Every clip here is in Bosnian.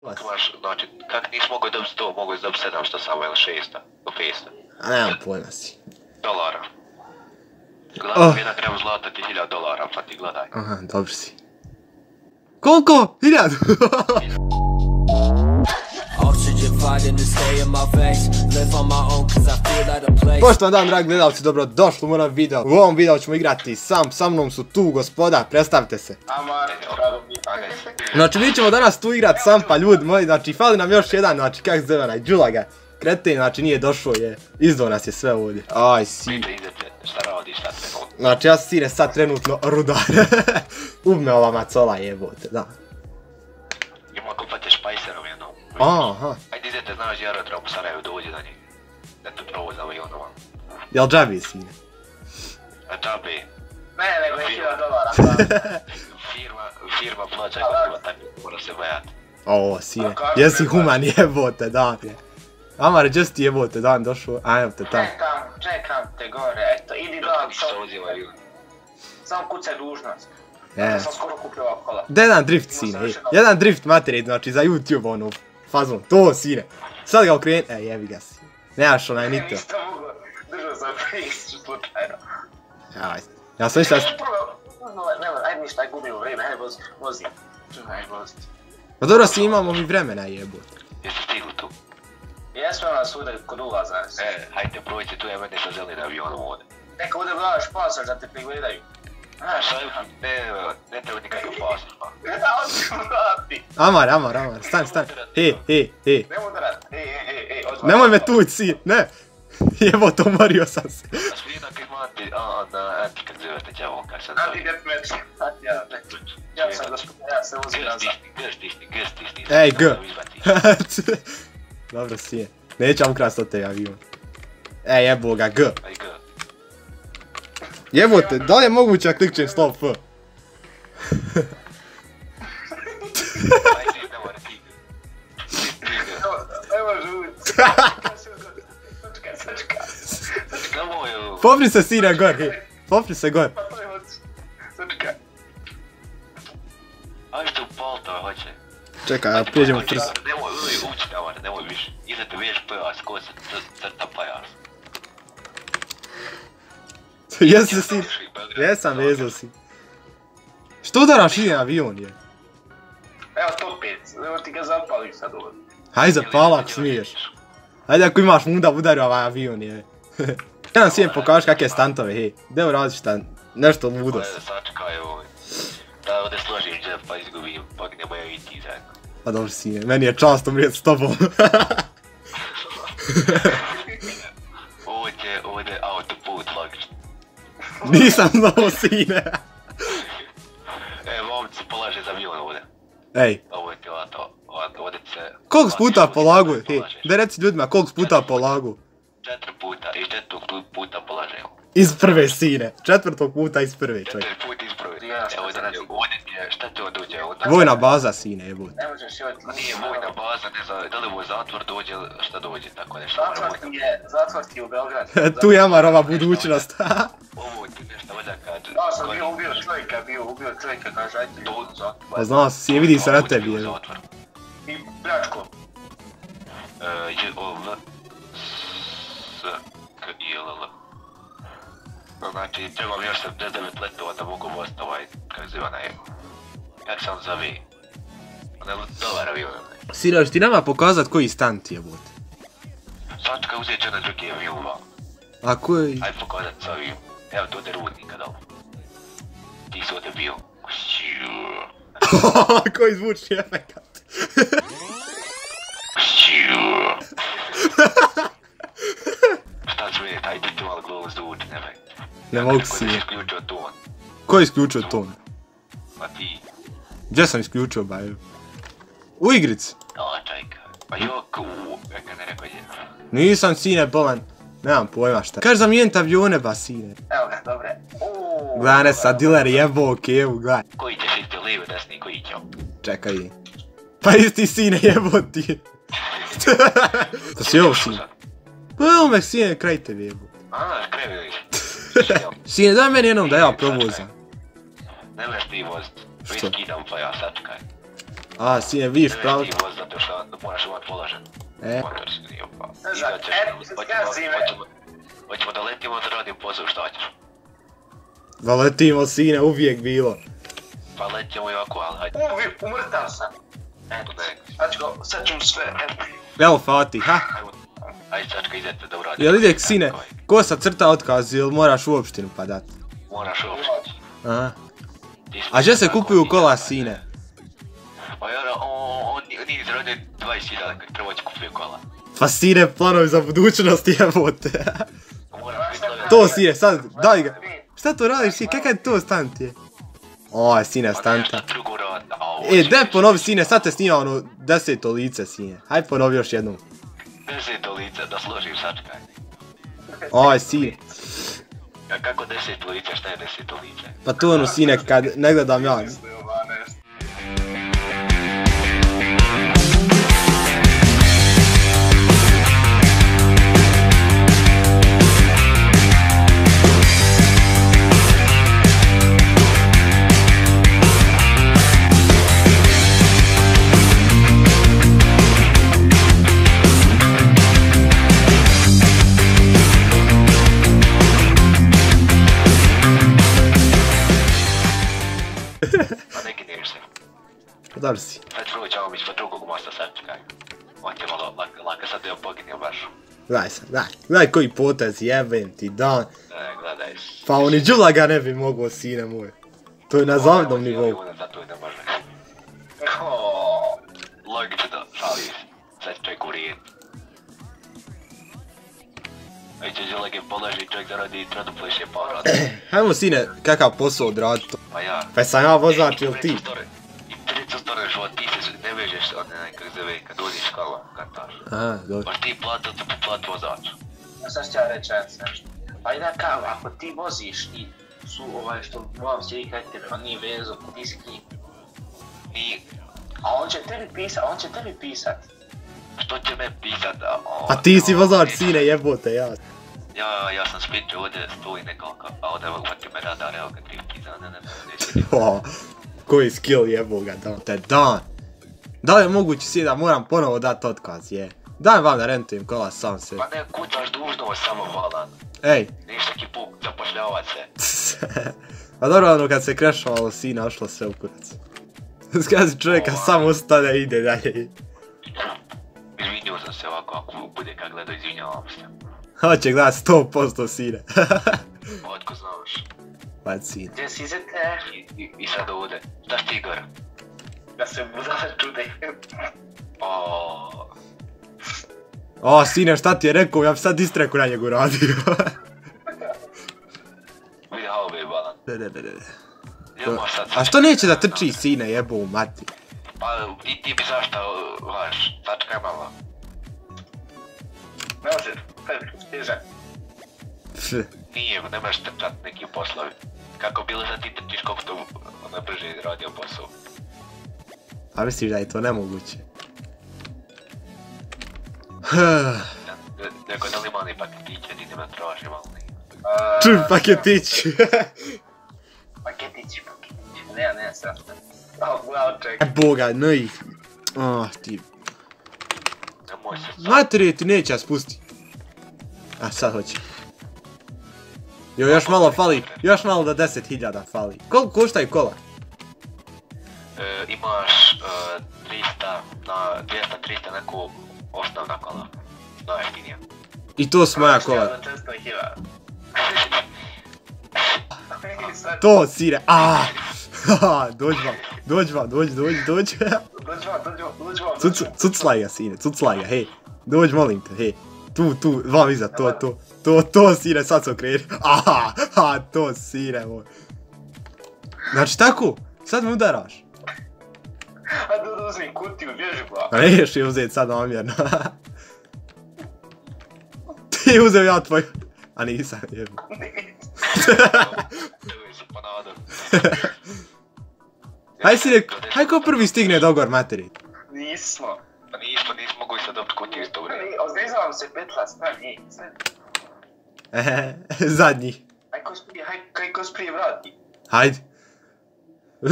Imaš, znači, kak nisi mogao dobiti 100, mogao si dobiti 700 samo, ili 600, do 500. A nemam pojma si. Dolara. Gledam, 1 gram zlata ti $1000, pa ti gledaj. Aha, dobro si. Koliko? 1000? Poštovan dan, dragi gledalci, dobrodošli u moj video. U ovom videu ćemo igrati sa mnom su tu gospoda, predstavite se. Znači, mi ćemo danas tu igrati sam, pa ljudi moji, znači, fali nam još jedan, znači, kak se zove onaj, Đulaga. Kreten, znači, nije došao je, izdao nas je sve ovdje. Aj, si. Šta radiš sad trenutno? Znači, ja sine sad trenutno rudar. Ubme ova macola jebote, da. Ima kupate špajserom jednom. Aha. Ajde idete, znaš gdje aerodrom u Sarajevu, dođi da njih. Da te provoza avionova. Jel džabi sine? A džabi? Ne, nego je $1000. Firma plaća i gotovo tako, mora se bojati. O, sine, jesi human jebote, dan. Amare, gdje si ti jebote dan došao? Ajmo te tamo. Čekam te gore, eto, idi dan, samo kucaj dužnost. Ja sam skoro kupio ova kola. Da jedan drift sine, jedan drift materijed, znači za YouTube ono, fazon, to sine. Sad ga okreni, jebi ga sine. Nemaš onaj nito. Ništa mogu, držao sam pristup slučajno. Ja sam ništa... Ajde ništa, ajde gubimo vrijeme, ajde vozi. Ajde vozi. Pa dobro si imamo mi vremena jebote. Jeste stigli tu? Jesmo nas ovdje kod ulaza. Hajde probajte, tu je mene sa zelenim avionom ovdje. Neka ovdje gledaš pasoš da te pregledaju. Ne treba nikakav pasoš pa. Da, on ću vrati. Amar, stan. He. Nemo udrat, odmah. Nemoj me tuć si, ne. Jebote, umorio sam se. A svi jednaki imate, na antikak zovete djavo, kak sad zove. Anti-deathmatch. Ja sam gospodin, ja se vozim nazad. G stisni. Ej, G. Dobro si je. Neću vam krasti od te avion. Ej, jebo ga, G. Aj G. Jebote, da li je moguće da klikćem stop F? Aj ne mora ti G. Ne može ući. Sačka. Nemoj. Popri se sine gor, he. Popri se gor. Pa to je hoći. Sačka. Ajde u palto, hoće. Čekaj, ja prijeđem u trs. Nemoj ući tamo, nemoj više. Idete već pojas, ko se crta pojas. Jesi se sine? Jesam, vezao si. Što udaraš i avion je? Evo to 5, evo ti ga zapali sad ovdje. Hajde zapala ako smiješ. Hajde ako imaš muda udari ovaj avion je. Ja nam svijem pokažeš kakve stantove, hej. Gdje radiš šta, nešto ludost. Sačekaj ovdje. Da ovdje složim džep pa izgubim, pa gdje moja i ti zajedno. Pa dobro sine, meni je čast umrijeti s tobom. Ovdje autoput logično. Nisam znao sine. Momci polaže za avion ovdje. Ej. Ovo je ti ovdje se... Koliko puta polagu, hej, daj reci ljudima koliko puta polagu. 4 puta i 4 puta polažemo. Iz prve sine, 4. puta iz prve 4 čovjek. puta iz prve. Ovdje ti je, šta te dođe? Vojna baza sine jebote. Ne možeš joj... Nije vojna baza, ne znam, da li ovo zatvor dođe, šta dođe, tako nešto. Zatvor ti je u Beogradu. Tu je Amarova budućnost. Ovo ti nešto valjda kaže... Da sam ubio čovjeka, kaže ajde ti u zatvor. Pa znao si, vidi se na tebi je. I pljačko. J-O-V-S-K-I-L-L. Znači, treba mi još 79 letova da mogu vost ovaj, kako zove onaj... Kak se on zove? Onaj dolar avion. Sine, ti nama pokazat koji stan ti jebote. Sačka uzet će na drugi avion vam. A koji? Ajde pokazat s avion. Evo to ovdje rudnika dao. Ti si ovdje bio. Koji zvučni efekat. Šta smijete, ajde ti malo glavu zvuči, nemoj. Ne mogu si. Ko je isključio ton? Ko je isključio ton? Pa ti. Gdje sam isključio baju? U igrici. Čajka. Pa jok, neka ne rekao je. Nisam sine bolan. Nemam pojma šta. Kaži zamijenit avione ba sine. Evo ga, dobre. Gledaj sad diler jebo kevu, gledaj. Koji ćeš isti lijevo desni, koji će? Čekaj. Pa isti sine jebo ti. To si ovo sine. Pa evo me sine kraj tebi jebo. Kraj vidiš. Sine daj meni jednom da ja provozam. Ne meš ti vozit. Skidam pa ja, sačekaj. A, sine, vidiš pravo. Ti voz zato što moraš imat položen. Motor se nije upao. Hoćemo da letimo da radim posao, šta ćeš? Da letimo, sine, uvijek bilo. Pa letimo i ovako, ali hajde. Umrtav sam. Eto, sad ću sve, eto. Evo Fatih, ha? Ajde sačka idete da uradim. Jel ide sine, ko sad crta otkaz ili moraš u opštinu pa dat? Moraš u opštinu. Aha. A gdje se kupuju kola, sine? Pa jara, on nije izradio 20.000 kad prvo će kupio kola. Pa sine, planovi za budućnost jebote. To sine, sad, daj ga. Šta to radiš sine, kakav je to stan ti je? Oj, sine, stanta. Daj ponovi sine, sad te snima ono 10. lice sine. Hajde ponovi još jednom. 10. lice, da složim sačkaj. Oj, sine. Kako 10. lice, šta je 10. lice? Pa to ono sine, kad ne gledam ja. Pa neki neš se. Dobar si. Sad prvo ćemo ispod drugog mosta sačkaj. On će malo laka sad da je poginio baš. Gledaj sad, gledaj koji potez, jebem ti dan. Gledaj. Pa oni džula ga ne bi mogao, sine moj. To je na zavidnom nivou. Zato je ne može. Logično, šali se. Sad će čovjek urijet. Već će želege položi čovjek zaradi troduplo više para. Hajmo sine, kakav posao odraditi to. Pa ja. Pa sam ja vozač ili ti? I treću stvari život, ti se ne vežeš kak zove kad dođeš škola, kartaš. Aha, dobro. Baš ti plato, ti plat vozač. Sad ću ja reći nešto. Pa da kao, ako ti voziš i su što vam se ikad telefon nije vezo, ti si kim. Nije. A on će tebi pisat. Što će me pisat? Pa ti si vozač sine, jebote, ja. Ja sam sprit ovdje, stoji nekoliko, a ovdje uhvatio me radar, evo ga drifti, Koji skill jebo ga, te dan. Da li je moguće si da moram ponovo dat otkaz, je? Daj vam da rentujem kola sam se. Pa ne kucaš dužno, samo volan. Ej. Ništa ki puk, zapošljavat se. Pa dobro, ono kad se krešovalo sina, ošlo sve u kurac. Skazi čovjeka samo ostane i ide dalje. Izvinio sam se ovako, ako bude kak gledao, izvinjavam se. Hoće gledat 100% sine. Otko znaš. Pa sine. Gdje si zete? I sad ovdje, šta si ti gore? Da se vozač čude. O, sine, šta ti je rekao, ja bi sad istreku na njegu radio. Vidi halbe je balan. Ne. A što neće da trči sine, jebo u mati? Pa ti bi zašto vaš, sačkaj malo. Ne može, stiže. Nije, ne možeš trčat neki poslovi. Kako bilo da ti trčiš koliko to brže radio posao. A misliš da je to nemoguće? Neko da li mali paketiće, ti ne me traži mali. Čuj, paketić. Paketić. Ne, sad. Gledao čekaj. Boga, noj. Ti. Nemoj se sad. Materije ti neće spusti. A sad hoće. Jo, još malo fali, još malo da 10.000 fali. Koliko koštaju kola? Imaš 300 na 200-300 neku osnovna kola. Najjeftinija. I to su moja kola. To sire, dođi vam. Cuclaj ga sine, cuclaj ga, hej. Dođi molim te, hej. Tu, vam iza, to sire, sad se okreni. To sire moj. Znači tako, sad me udaraš. A da uzmi kutiju, bježi ba. A neš je uzeti sad namjerno. Ti uzeo ja tvoj. A nisam, jebi. Haj sine, haj ko prvi stigne dogor materi. Nismo. Pa nismo mogu i sad dobiti kutiju isto vrijeme. Ozgrizala se petla, stani. Zadnji. Haj ko sprije vrati. Hajde.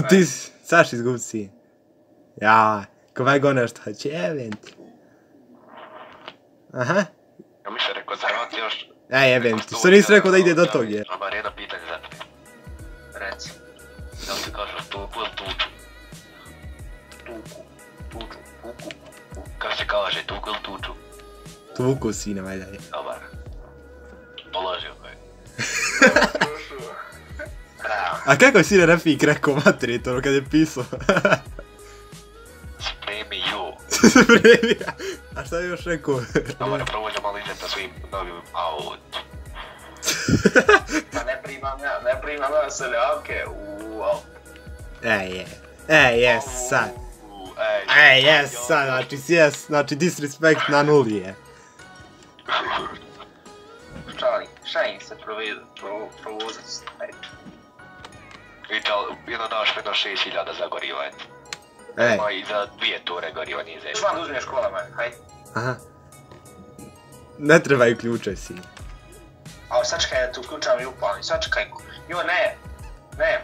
Ti saš izgubit si. Ja, ko vego nešto, jebem ti. Aha. Ja mi se rekao zarati još... Jebem ti, što nisi rekao da ide do tog je? Ima jedno pitanje za te. Reci. Da li se kažeš tuku ili tuču? Tuku. Kako se kaže, tuku ili tuču? Tuku sine, valjda je. Dobar. Položio koji. Bravo. A kako si Refik rekao materi to kad je pisao? Spremi ju. Spremija. A šta je još rekao? Dobar, provođa malo izem na svim novim aut. Pa ne primam ja seljake u auto. Jes, sad. Jes, sad, znači sjes, znači disrespekt na nuli je. Šta im se provozati? Jedno daš jedno 6000 za goriva, eto. Ma i za 2 ture goriva nije zemlja. Još vam da uzmeš kola, man, hajde. Aha. Ne trebaju ključe si. A sačekaj da tu uključam i upalim, sačekaj. Jo, ne.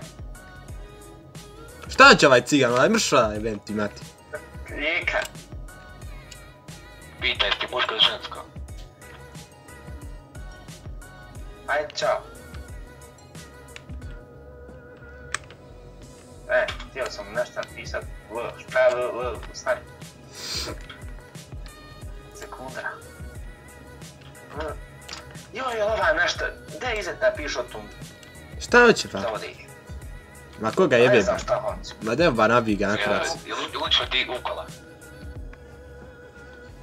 Šta će ovaj cigan, ovaj mršva, jebem ti mati. Rijeka. Pitaj, ti muško ili žensko? Ajde, čao. Htio sam nešto napisat, šta je stani. Sekundra. Joj, ovaj nešto, gdje izet napiš o tom? Šta hoće pa? Zavodi. Ma koga jebe Ne ba? znam šta hoću. Ma dem ba nabij ga na kurac. Ulično ti ukola.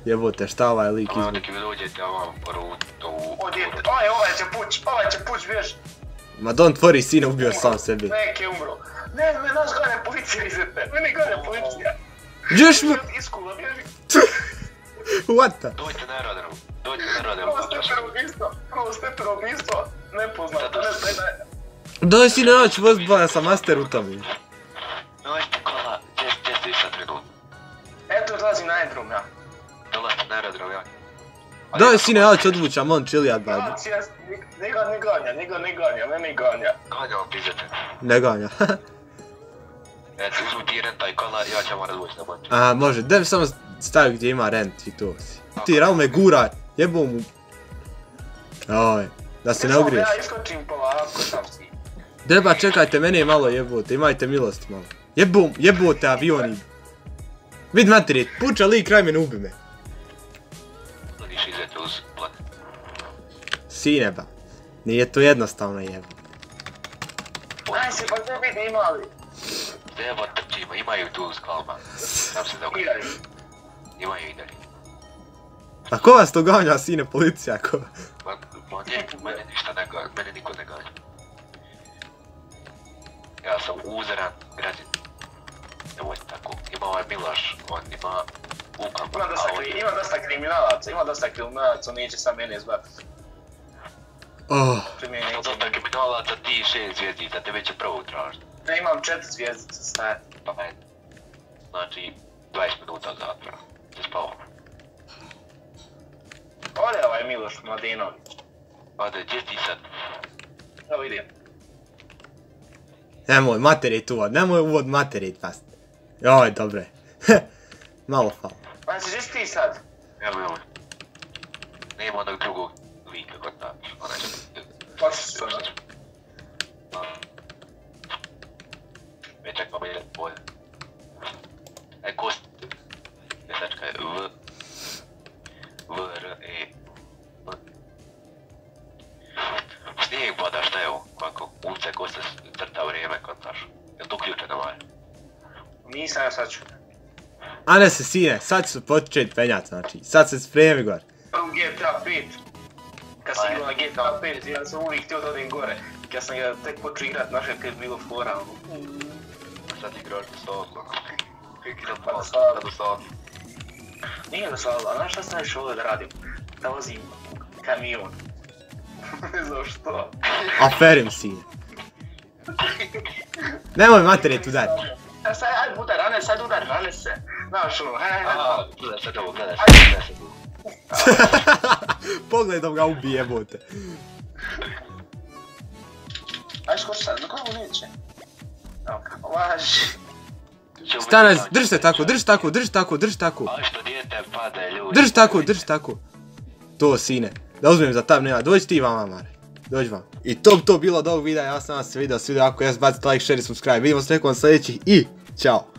Jebote, šta ovaj lik Ovo izbog? neki vi dođete ovom rutu... Ovaj će puć, bješ. Ma don tvori sine, ubio sam sebi. Neki umro. Ne, nas gane policija izete. Mene gane policija. Gdješ mu? Iskula, bježi. What the? Dođite na aerodrom. Prvo stepeno ubistvo. Nepoznato, ne znaj. Daj sine, naći voz dva, ja sam master u tome. Dođite kola, gdje ste sad trenutno? Eto, odlazim na aerodrom, ja. Dolazite na aerodrom, ja. Daj sine, ja ću odvućam, on čilijat ba. Njega ne ganja, mene ganja. Ganja vam pizete. Ne ganja. Eto, uzmu ti rentaj kola, ja ću vam razvući na bonču. Aha, može, dem samo stavio gdje ima rent i to si. Ti Raume gura, jebo mu. Oj, da se ne ogriješ. Ja iskočim polako sam si. Deba, čekajte, mene malo jebote, imajte milosti malo. Jebote avioni. Vid materi, puča lik kraj mene, ubi me. Viš izete uz plat. Sine ba, nije to jednostavno jebote. Aj se, pa to vidi imali. Evo trčimo, imaju tu uz kalma. Tam se dobro. Imaju i dalje. A ko vas to ganja, sine, policija, ko? Mene ništa ne ganja, mene niko ne ganja. Ja sam uzeran građan. Nemojte tako, ima ovaj Miloš, on ima Vukan. Ima dosta kriminalaca, neće sam mene zbati. Dosta kriminalaca, ti 6 zvijezdica, tebe će prvo tražiti. Ne, imam 4 zvijezdice staje. Pa meni. Znači, 20 minuta zatvora. Se spao. Ode ovaj Miloš Mladenović. Ode, gdje ti sad? Evo vidim. Nemoj materit uvod, nemoj uvod materit past. Joj, dobre. Malo falo. Pa si žeš ti sad? Evo. Nema onog drugog lika kod nas. Onaj što... Pa si sad. Čekaj, pa jedan bolje. Kost... Ne sačekaj, V-R-E... Snijeg pada, šta je ovo? Kako? Ulice Kosta crta vrijeme kod naš. Jel to uključeno ovaj? Nisam, ja sad ću. A ne se sine, sad ću početi penjat, znači. Sad se spremi gore. U GTA 5. Kad sam igrao na GTA 5, ja sam uvijek htio da odem gore. Kad sam ga tek počeo igrat, našao kad je bilo fora. Sad igraš do slavla. Pa do slavla. Nije do slavla, znaš šta sam još ovdje da radim? Da vozim kamion. Ne znam što. Aferim sine. Nemoj materit udar. Ajde udar, Rane, sad udar, Rane se. Znaš ono, hajde. Gledaj sad ovo, gledaj sad ovo. Pogledom ga ubije, jebote. Ajde skoči sad, na kogu neće? Evo kako, laži. Stana, drži se tako, drži tako. A što dijete pada ljudi. Drži tako. To, sine. Da uzmem za tab, nema. Dođi ti vama, Mare. Dođi vam. I to bilo od ovog videa, ja sam vas se vidio, ako jes bacite like, share i subscribe. Vidimo se nekom sljedećih i ćao.